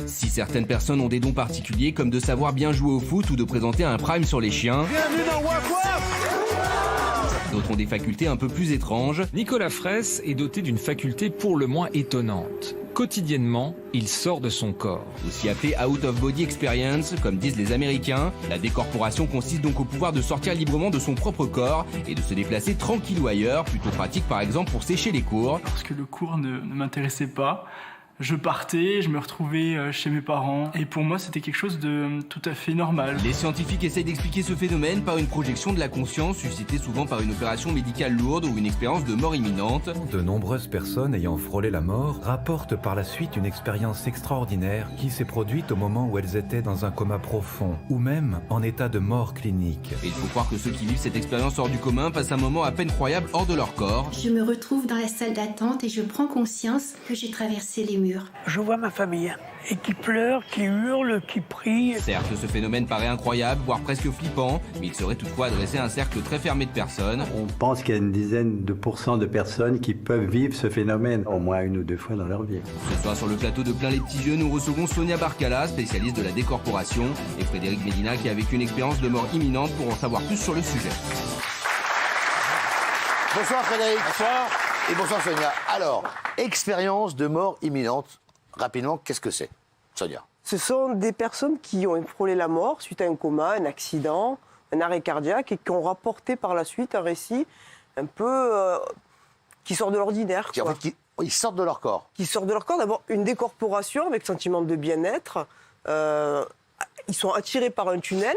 Si certaines personnes ont des dons particuliers, comme de savoir bien jouer au foot ou de présenter un prime sur les chiens, Bienvenue dans Waf Waf. d'autres ont des facultés un peu plus étranges. Nicolas Fraisse est doté d'une faculté pour le moins étonnante. Quotidiennement, il sort de son corps. Aussi appelé Out of Body Experience, comme disent les Américains. La décorporation consiste donc au pouvoir de sortir librement de son propre corps et de se déplacer tranquillou ailleurs, plutôt pratique par exemple pour sécher les cours. Parce que le cours ne m'intéressait pas, je partais, je me retrouvais chez mes parents et pour moi c'était quelque chose de tout à fait normal. Les scientifiques essayent d'expliquer ce phénomène par une projection de la conscience suscitée souvent par une opération médicale lourde ou une expérience de mort imminente. De nombreuses personnes ayant frôlé la mort rapportent par la suite une expérience extraordinaire qui s'est produite au moment où elles étaient dans un coma profond ou même en état de mort clinique. Et il faut croire que ceux qui vivent cette expérience hors du commun passent un moment à peine croyable hors de leur corps. Je me retrouve dans la salle d'attente et je prends conscience que j'ai traversé les murs. Je vois ma famille, et qui pleure, qui hurle, qui prie. Certes, ce phénomène paraît incroyable, voire presque flippant, mais il serait toutefois adressé à un cercle très fermé de personnes. On pense qu'il y a une dizaine de pourcents de personnes qui peuvent vivre ce phénomène au moins 1 ou 2 fois dans leur vie. Ce soir, sur le plateau de Plein les petits yeux, nous recevons Sonia Barcala, spécialiste de la décorporation, et Frédéric Médina, qui a vécu une expérience de mort imminente pour en savoir plus sur le sujet. Bonsoir Frédéric. Bonsoir. Et bonsoir Sonia. Alors, expérience de mort imminente. Rapidement, qu'est-ce que c'est, Sonia? Ce sont des personnes qui ont frôlé la mort suite à un coma, un accident, un arrêt cardiaque et qui ont rapporté par la suite un récit un peu qui sort de l'ordinaire. En fait, ils sortent de leur corps. Qui sortent de leur corps. D'abord, une décorporation avec sentiment de bien-être. Ils sont attirés par un tunnel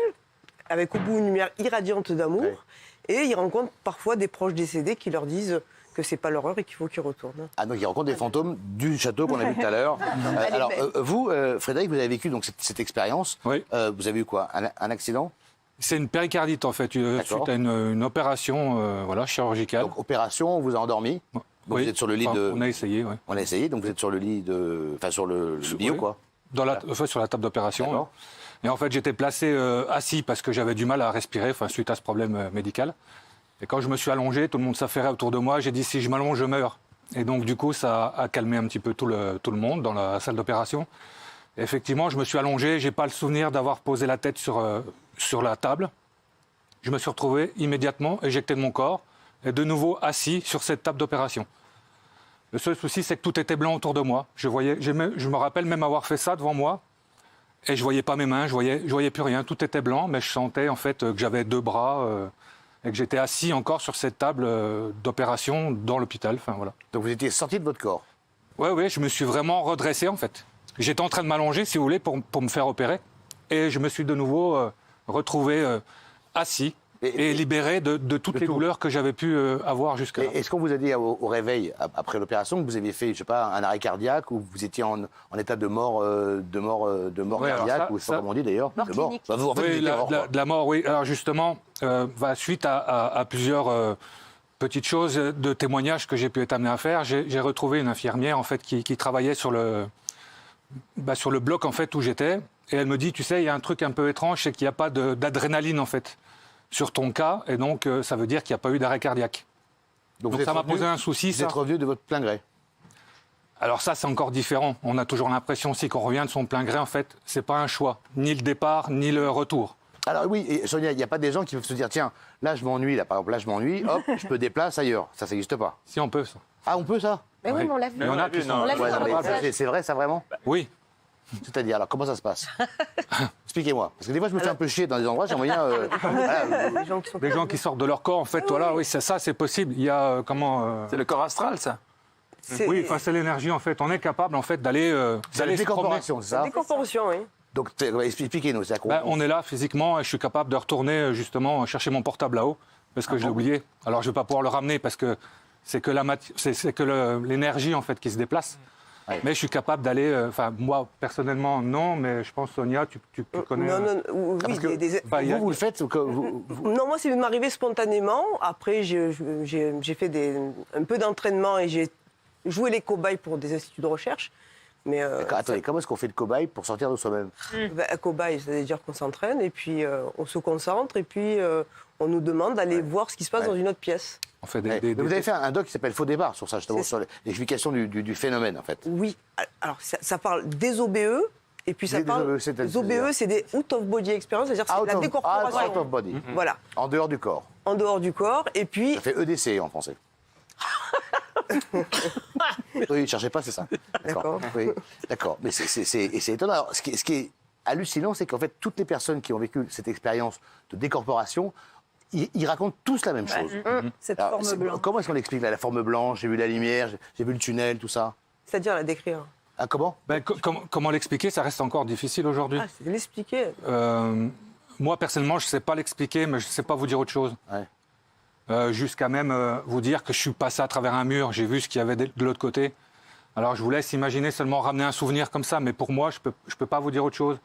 avec au bout une lumière irradiante d'amour. Ouais. Et ils rencontrent parfois des proches décédés qui leur disent que c'est pas l'horreur et qu'il faut qu'ils retournent. Ah, donc ils rencontrent des fantômes du château qu'on a vu tout à l'heure. Alors, vous, Frédéric, vous avez vécu donc, cette expérience. Oui. Vous avez eu quoi? Un accident? C'est une péricardite, en fait, suite à une opération chirurgicale. Donc, opération, on vous a endormi. Donc, oui. Vous êtes sur le lit de... On a essayé, oui. On a essayé, donc vous êtes sur le lit de... Enfin, sur le bio, oui. Quoi. Sur la table d'opération. Et en fait, j'étais placé assis parce que j'avais du mal à respirer, suite à ce problème médical. Et quand je me suis allongé, tout le monde s'affairait autour de moi. J'ai dit, si je m'allonge, je meurs. Et donc, du coup, ça a calmé un petit peu tout le monde dans la salle d'opération. Effectivement, je me suis allongé. Je n'ai pas le souvenir d'avoir posé la tête sur la table. Je me suis retrouvé immédiatement éjecté de mon corps et de nouveau assis sur cette table d'opération. Le seul souci, c'est que tout était blanc autour de moi. Je me rappelle même avoir fait ça devant moi. Et je ne voyais pas mes mains, je voyais plus rien. Tout était blanc, mais je sentais en fait que j'avais 2 bras... et que j'étais assis encore sur cette table d'opération dans l'hôpital. Voilà. Donc vous étiez sorti de votre corps? Oui, je me suis vraiment redressé en fait. J'étais en train de m'allonger, si vous voulez, pour me faire opérer. Et je me suis de nouveau retrouvé assis et libéré de toutes les douleurs que j'avais pu avoir jusque-là. Est-ce qu'on vous a dit au réveil, après l'opération, que vous aviez fait, je sais pas, un arrêt cardiaque ou vous étiez en état de mort, cardiaque, ou je sais pas comment on dit d'ailleurs, mort clinique. De la mort, oui. Alors justement, suite à plusieurs petites choses de témoignages que j'ai pu être amené à faire, j'ai retrouvé une infirmière en fait qui travaillait sur le bloc en fait où j'étais, et elle me dit, tu sais, il y a un truc un peu étrange, c'est qu'il n'y a pas d'adrénaline en fait sur ton cas, et donc ça veut dire qu'il n'y a pas eu d'arrêt cardiaque. Donc ça m'a posé un souci. Vous êtes revenu de votre plein gré? Alors ça, c'est encore différent. On a toujours l'impression aussi qu'on revient de son plein gré. En fait, c'est pas un choix, ni le départ, ni le retour. Alors oui, et Sonia, il n'y a pas des gens qui peuvent se dire, tiens, là je m'ennuie, là par exemple, là je m'ennuie, hop, je me déplace ailleurs. Ça n'existe pas. Si, on peut ça. Ah, on peut ça? Mais oui, mais on l'a vu. Mais on a vu, non. C'est vrai, ça, vraiment? Oui. C'est-à-dire, alors, comment ça se passe? Expliquez-moi. Parce que des fois, je me fais un peu chier dans des endroits, j'aimerais bien... Des gens qui sortent de leur corps, en fait, voilà, oui, ça, c'est possible. Il y a, C'est le corps astral, ça? Oui, c'est l'énergie, en fait. On est capable, en fait, d'aller se promener. Décorporation, c'est ça? Décorporation, oui. Donc, expliquez-nous, c'est à quoi? On est là, physiquement, et je suis capable de retourner, justement, chercher mon portable là-haut, parce que je l'ai oublié. Alors, je ne vais pas pouvoir le ramener, parce que c'est que l'énergie, en fait, qui se déplace. Ouais. Mais je suis capable d'aller, moi personnellement non, mais je pense Sonia, tu connais. Non, oui, vous le faites ou que Non, moi c'est m'arrivé spontanément. Après j'ai fait un peu d'entraînement et j'ai joué les cobayes pour des instituts de recherche. Mais attendez, comment est-ce qu'on fait le cobaye pour sortir de soi-même? Un cobaye, c'est-à-dire qu'on s'entraîne et puis on se concentre et puis on nous demande d'aller voir ce qui se passe dans une autre pièce. On fait vous avez fait un doc qui s'appelle Faux départ sur ça, justement, sur l'explication du phénomène, en fait. Oui, alors ça parle des OBE Et puis ça parle, les OBE, c'est des out of body experience, c'est-à-dire c'est la décorporation. Out of body. Voilà. En dehors du corps. En dehors du corps, et puis... Ça fait EDC en français. Oui, cherchez pas, c'est ça. D'accord. Oui, d'accord. Mais c'est étonnant. Alors, ce qui est hallucinant, c'est qu'en fait, toutes les personnes qui ont vécu cette expérience de décorporation, ils racontent tous la même chose. Cette forme blanche. Comment est-ce qu'on explique la forme blanche? J'ai vu la lumière, j'ai vu le tunnel, tout ça. C'est-à-dire la décrire. Ah, comment? Comment l'expliquer? Ça reste encore difficile aujourd'hui. Ah, c'est de l'expliquer. Moi, personnellement, je ne sais pas l'expliquer, mais je ne sais pas vous dire autre chose. Ouais. Jusqu'à même vous dire que je suis passé à travers un mur, j'ai vu ce qu'il y avait de l'autre côté. Alors, je vous laisse imaginer seulement ramener un souvenir comme ça, mais pour moi, je peux pas vous dire autre chose.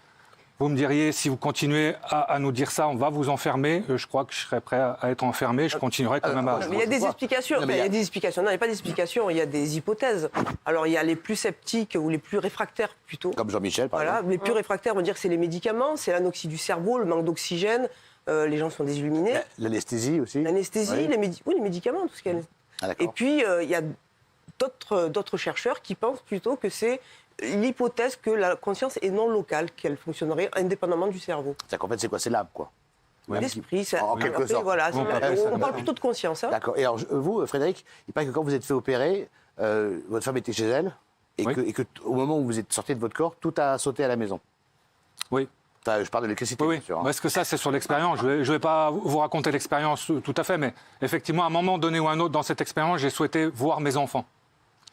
Vous me diriez, si vous continuez à nous dire ça, on va vous enfermer. Je crois que je serais prêt à être enfermé. Je continuerai quand même à... Mais il y a des explications. Il y a des explications. Non, il n'y a pas d'explications. Il y a des hypothèses. Alors, il y a les plus sceptiques ou les plus réfractaires, plutôt. Comme Jean-Michel, par exemple. Les plus réfractaires vont dire que c'est les médicaments, c'est l'anoxie du cerveau, le manque d'oxygène. Les gens sont désilluminés. L'anesthésie aussi. L'anesthésie, oui. les médicaments, tout ce qu'il y a. Et puis, il y a d'autres chercheurs qui pensent plutôt que c'est l'hypothèse que la conscience est non locale, qu'elle fonctionnerait indépendamment du cerveau. C'est-à-dire qu'en fait, c'est quoi? C'est l'âme, quoi. L'esprit, en quelque sorte. Voilà, on parle plutôt de conscience. Hein. D'accord. Et alors, vous, Frédéric, il paraît que quand vous êtes fait opérer, votre femme était chez elle, et que au moment où vous êtes sorti de votre corps, tout a sauté à la maison. Oui. Enfin, je parle de l'électricité, oui, bien sûr. Hein. Parce que ça, c'est sur l'expérience. Je ne vais pas vous raconter l'expérience tout à fait, mais effectivement, à un moment donné ou à un autre dans cette expérience, j'ai souhaité voir mes enfants.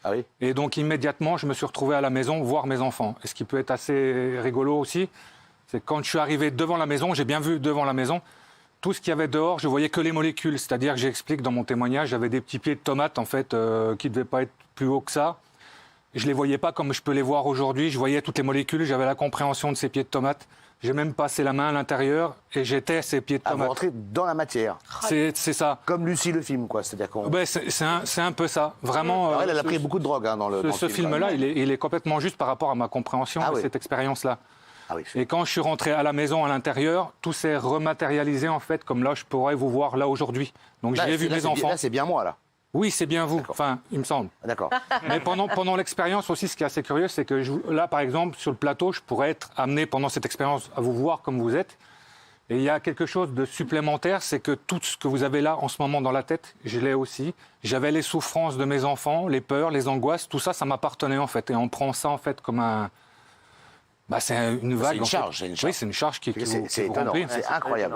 Ah oui. Et donc, immédiatement, je me suis retrouvé à la maison voir mes enfants. Et ce qui peut être assez rigolo aussi, c'est que quand je suis arrivé devant la maison, j'ai bien vu devant la maison, tout ce qu'il y avait dehors, je voyais que les molécules. C'est-à-dire que j'explique dans mon témoignage, j'avais des petits pieds de tomates, en fait, qui ne devaient pas être plus hauts que ça. Je ne les voyais pas comme je peux les voir aujourd'hui. Je voyais toutes les molécules, j'avais la compréhension de ces pieds de tomates. J'ai même passé la main à l'intérieur et j'étais ces pieds de tomates. Vous rentrez dans la matière. C'est ça. Comme Lucie le film, quoi. C'est-à-dire qu'on... C'est un peu ça. Vraiment. Alors elle a pris beaucoup de drogue dans le Ce film-là, il est complètement juste par rapport à ma compréhension de cette expérience-là. Ah oui, et quand je suis rentré à la maison, à l'intérieur, tout s'est rematérialisé, en fait, comme là, je pourrais vous voir là aujourd'hui. Donc j'ai vu mes enfants. Là, c'est bien moi, là. Oui, c'est bien vous. Enfin, il me semble. D'accord. Mais pendant l'expérience aussi, ce qui est assez curieux, c'est que là, par exemple, sur le plateau, je pourrais être amené pendant cette expérience à vous voir comme vous êtes. Et il y a quelque chose de supplémentaire, c'est que tout ce que vous avez là en ce moment dans la tête, je l'ai aussi. J'avais les souffrances de mes enfants, les peurs, les angoisses, tout ça, ça m'appartenait en fait. Et on prend ça en fait comme un... c'est une vague. C'est une charge. Oui, c'est une charge qui c'est étonnant, remplit. c'est incroyable.